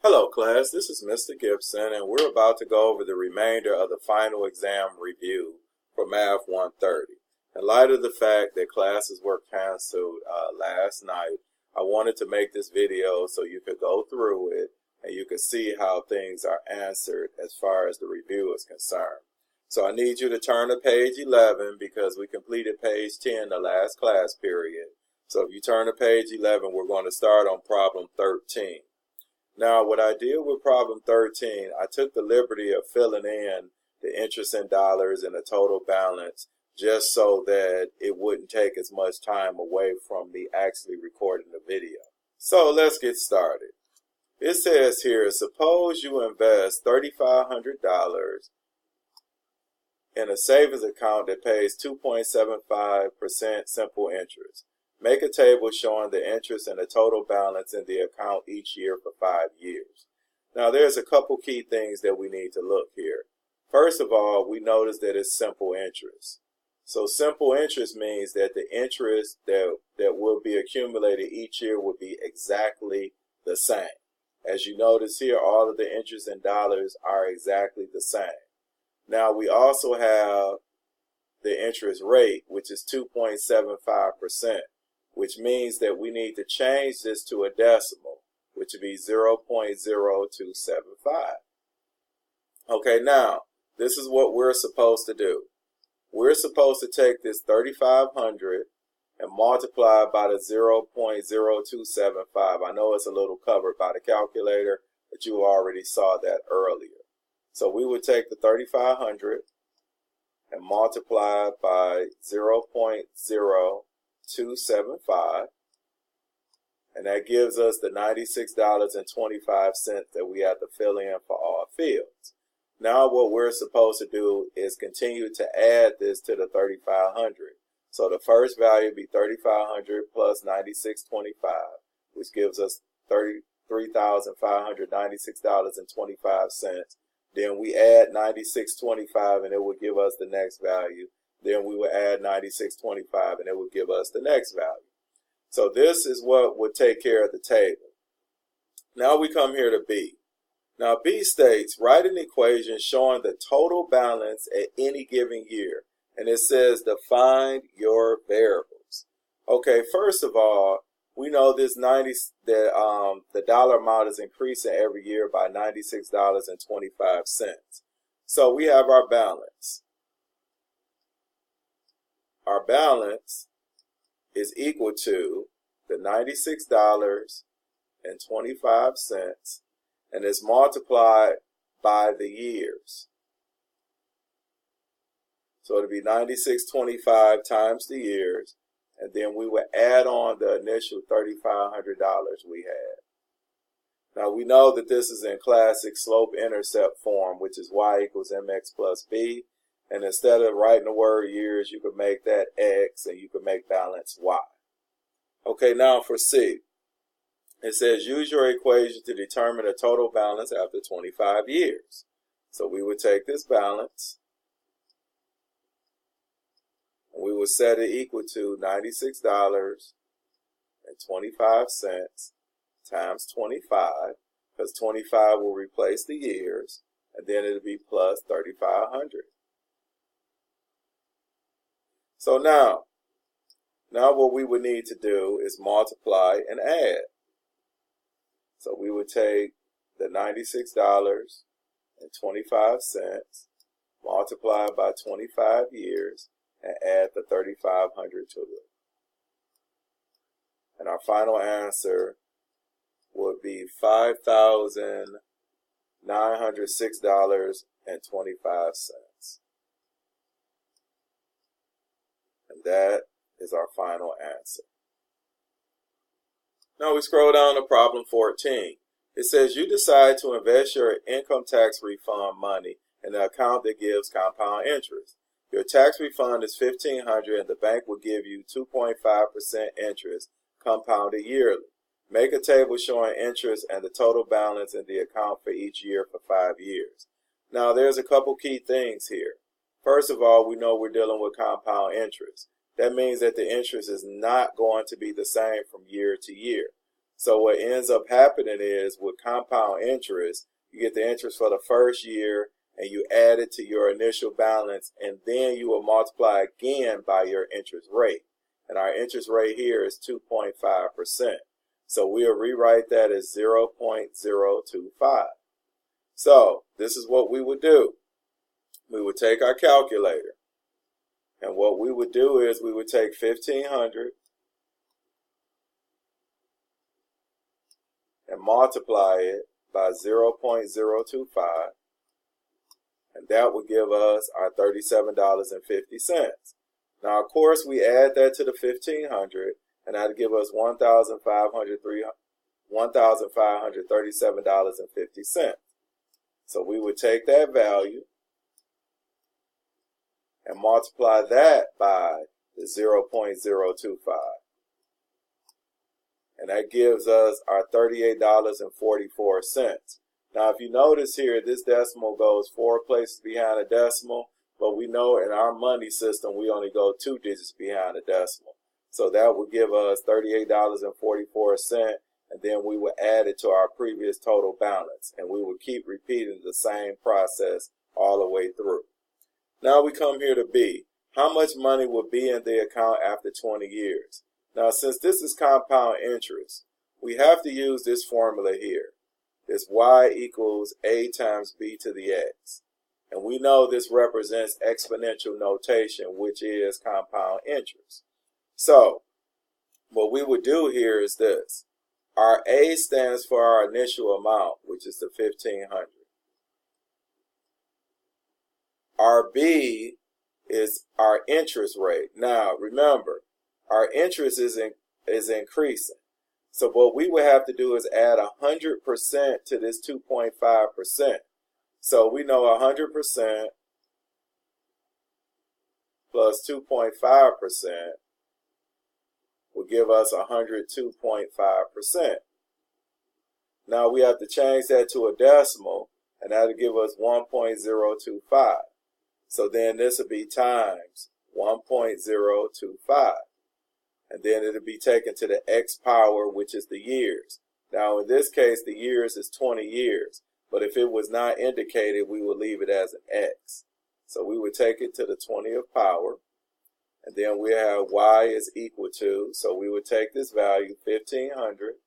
Hello class, this is Mr. Gibson and we're about to go over the remainder of the final exam review for Math 130. In light of the fact that classes were canceled last night, I wanted to make this video so you could go through it and you could see how things are answered as far as the review is concerned. So I need you to turn to page 11 because we completed page 10 the last class period. So if you turn to page 11, we're going to start on problem 13. Now, what I did with problem 13, I took the liberty of filling in the interest in dollars and the total balance just so that it wouldn't take as much time away from me actually recording the video. So let's get started. It says here, suppose you invest $3,500 in a savings account that pays 2.75% simple interest. Make a table showing the interest and the total balance in the account each year for 5 years. Now there's a couple key things that we need to look here. First of all, we notice that it's simple interest. So simple interest means that the interest that will be accumulated each year will be exactly the same. As you notice here, all of the interest in dollars are exactly the same. Now we also have the interest rate, which is 2.75%. which means that we need to change this to a decimal, which would be 0.0275. Okay, now, this is what we're supposed to do. We're supposed to take this 3,500 and multiply by the 0.0275. I know it's a little covered by the calculator, but you already saw that earlier. So we would take the 3,500 and multiply by 0.0275, and that gives us the $96.25 that we have to fill in for all fields. Now what we're supposed to do is continue to add this to the 3,500. So the first value would be 3,500 plus 96.25, which gives us $33,596.25. Then we add 96.25 and it will give us the next value. Then we will add 96.25 and it will give us the next value. So this is what would take care of the table. Now we come here to B. Now B states, write an equation showing the total balance at any given year. And it says to find your variables. Okay, first of all, we know this the dollar amount is increasing every year by $96.25. So we have our balance. Our balance is equal to the $96.25 and is multiplied by the years. So it'll be $96.25 times the years, and then we would add on the initial $3,500 we had. Now we know that this is in classic slope-intercept form, which is y equals mx plus b. And instead of writing the word years, you could make that x and you could make balance y. Okay, now for C. It says use your equation to determine the total balance after 25 years. So we would take this balance and we would set it equal to $96.25 times 25, because 25 will replace the years, and then it'll be plus 3,500. So now what we would need to do is multiply and add. So we would take the $96.25 multiplied by 25 years and add the 3,500 to it. And our final answer would be $5,906.25. And that is our final answer. Now we scroll down to problem 14. It says you decide to invest your income tax refund money in an account that gives compound interest. Your tax refund is $1,500 and the bank will give you 2.5% interest compounded yearly. Make a table showing interest and the total balance in the account for each year for 5 years. Now there's a couple key things here. First of all, we know we're dealing with compound interest. That means that the interest is not going to be the same from year to year. So what ends up happening is with compound interest, you get the interest for the first year and you add it to your initial balance, and then you will multiply again by your interest rate. And our interest rate here is 2.5%. So we'll rewrite that as 0.025. So this is what we would do. We would take our calculator, and what we would do is we would take 1,500 and multiply it by 0.025, and that would give us our $37.50. Now, of course, we add that to the 1,500, and that would give us $1,537.50. So we would take that value and multiply that by the 0.025. And that gives us our $38.44. Now, if you notice here, this decimal goes 4 places behind a decimal, but we know in our money system, we only go 2 digits behind a decimal. So that would give us $38.44, and then we would add it to our previous total balance, and we would keep repeating the same process all the way through. Now we come here to B. How much money will be in the account after 20 years? Now, since this is compound interest, we have to use this formula here. This y equals a times b to the x. And we know this represents exponential notation, which is compound interest. So what we would do here is this. Our A stands for our initial amount, which is the 1,500. Our B is our interest rate. Now, remember, our interest is increasing. So what we would have to do is add 100% to this 2.5%. So we know 100% plus 2.5% will give us 102.5%. Now we have to change that to a decimal, and that'll give us 1.025. So then this will be times 1.025. And then it'll be taken to the x power, which is the years. Now in this case, the years is 20 years. But if it was not indicated, we would leave it as an x. So we would take it to the 20th power. And then we have y is equal to, so we would take this value, 1,500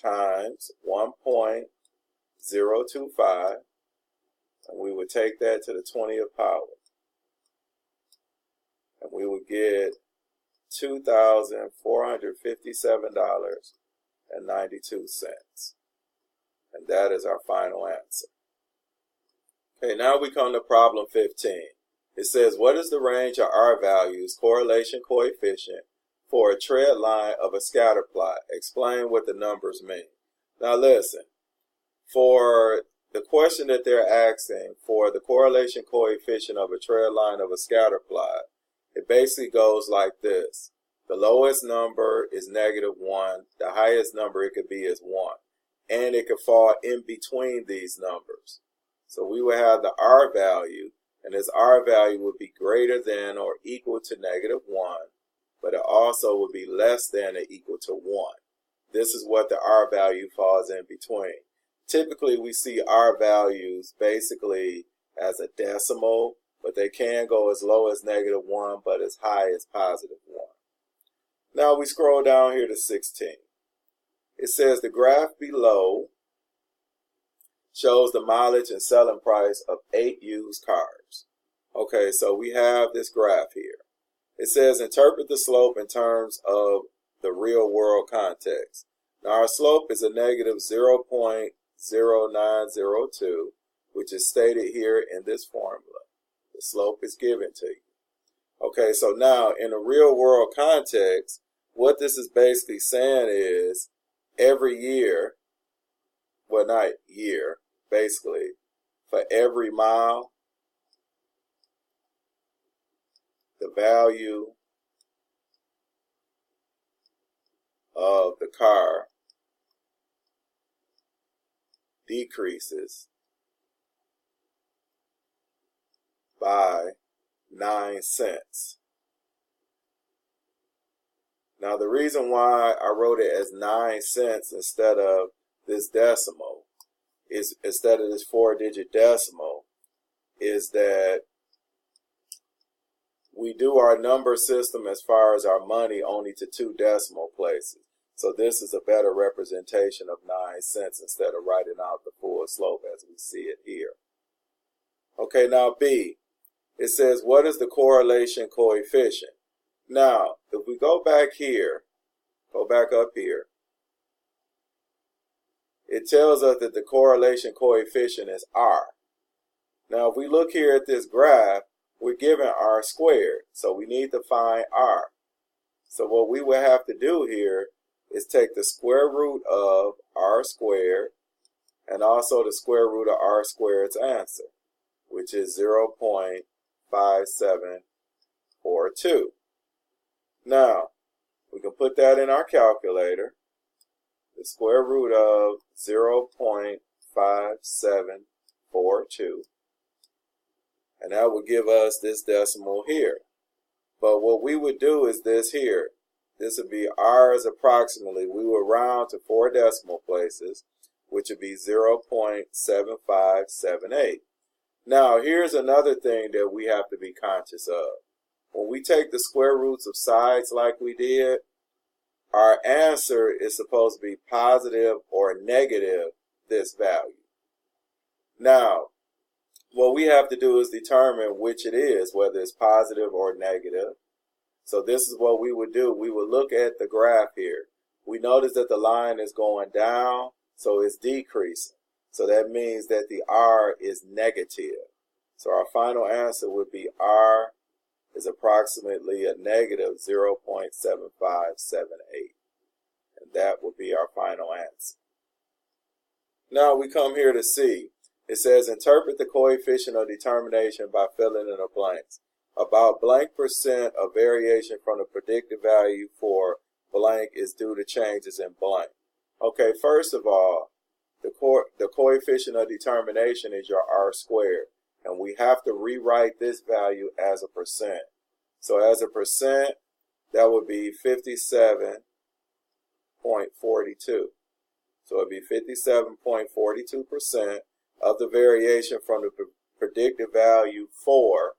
times 1.025. And we would take that to the 20th power. And we would get $2,457.92. And that is our final answer. Okay, now we come to problem 15. It says, what is the range of R values, correlation coefficient, for a trend line of a scatter plot? Explain what the numbers mean. Now listen, for the question that they're asking for the correlation coefficient of a trend line of a scatter plot, it basically goes like this. The lowest number is -1. The highest number it could be is 1. And it could fall in between these numbers. So we would have the R value, and this R value would be greater than or equal to -1, but it also would be less than or equal to 1. This is what the R value falls in between. Typically, we see R values basically as a decimal, but they can go as low as -1, but as high as +1. Now we scroll down here to 16. It says the graph below shows the mileage and selling price of 8 used cars. Okay, so we have this graph here. It says interpret the slope in terms of the real world context. Now our slope is a -0.0902, which is stated here in this formula. The slope is given to you. Okay, so now in a real world context, what this is basically saying is every year, well, not year, basically, for every mile, the value of the car decreases by 9 cents. Now the reason why I wrote it as 9 cents instead of this decimal is, instead of this 4-digit decimal, is that we do our number system as far as our money only to 2 decimal places. So this is a better representation of 9 cents instead of writing out the full slope as we see it here. Okay, now B, it says, what is the correlation coefficient? Now, if we go back here, go back up here, it tells us that the correlation coefficient is R. Now, if we look here at this graph, we're given R squared, so we need to find R. So what we would have to do here is take the square root of R squared and also the square root of R squared's answer, which is 0.5742. Now, we can put that in our calculator. The square root of 0.5742. And that would give us this decimal here. But what we would do is this here. This would be R is approximately, we would round to 4 decimal places, which would be 0.7578. Now, here's another thing that we have to be conscious of. When we take the square roots of sides like we did, our answer is supposed to be positive or negative this value. Now, what we have to do is determine which it is, whether it's positive or negative. So this is what we would do. We would look at the graph here. We notice that the line is going down, so it's decreasing. So that means that the R is negative. So our final answer would be R is approximately a negative 0.7578. And that would be our final answer. Now we come here to C. It says, interpret the coefficient of determination by filling in the blanks. About blank percent of variation from the predicted value for blank is due to changes in blank. Okay, first of all, the coefficient of determination is your R squared. And we have to rewrite this value as a percent. So as a percent, that would be 57.42. So it would be 57.42% of the variation from the predicted value for.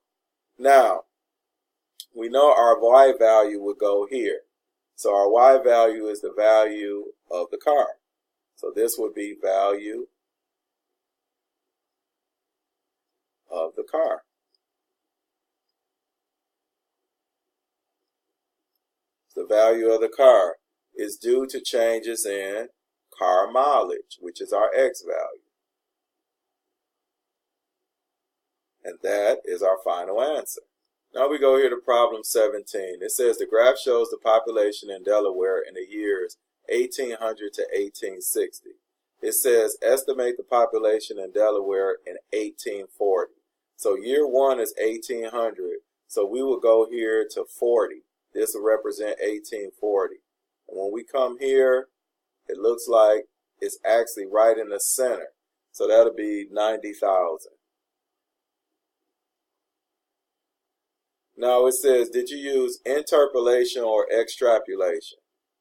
Now, we know our Y value would go here. So our Y value is the value of the car. So this would be value of the car. The value of the car is due to changes in car mileage, which is our X value. And that is our final answer. Now we go here to problem 17. It says the graph shows the population in Delaware in the years 1800 to 1860. It says estimate the population in Delaware in 1840. So year 1 is 1800. So we will go here to 40. This will represent 1840. And when we come here, it looks like it's actually right in the center. So that'll be 90,000. Now it says, did you use interpolation or extrapolation?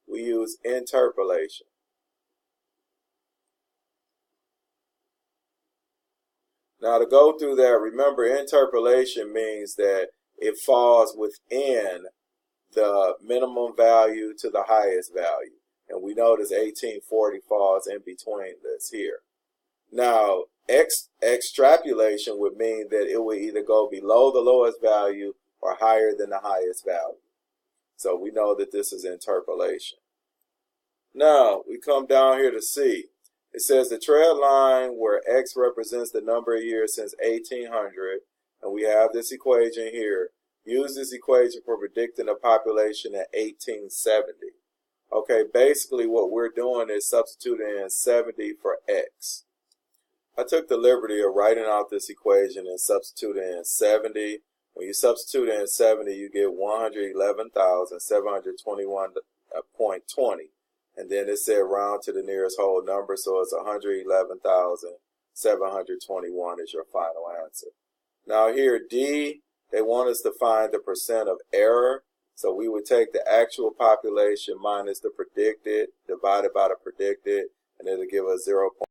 We use interpolation. Now to go through that, remember interpolation means that it falls within the minimum value to the highest value. And we notice 1840 falls in between this here. Now, extrapolation would mean that it would either go below the lowest value or higher than the highest value. So we know that this is interpolation. Now, we come down here to C. It says the trend line where X represents the number of years since 1800, and we have this equation here. Use this equation for predicting the population in 1870. Okay, basically what we're doing is substituting in 70 for X. I took the liberty of writing out this equation and substituting in 70. When you substitute in 70, you get 111,721.20. And then it said round to the nearest whole number, so it's 111,721 is your final answer. Now here, D, they want us to find the percent of error. So we would take the actual population minus the predicted, divided by the predicted, and it'll give us 0.5.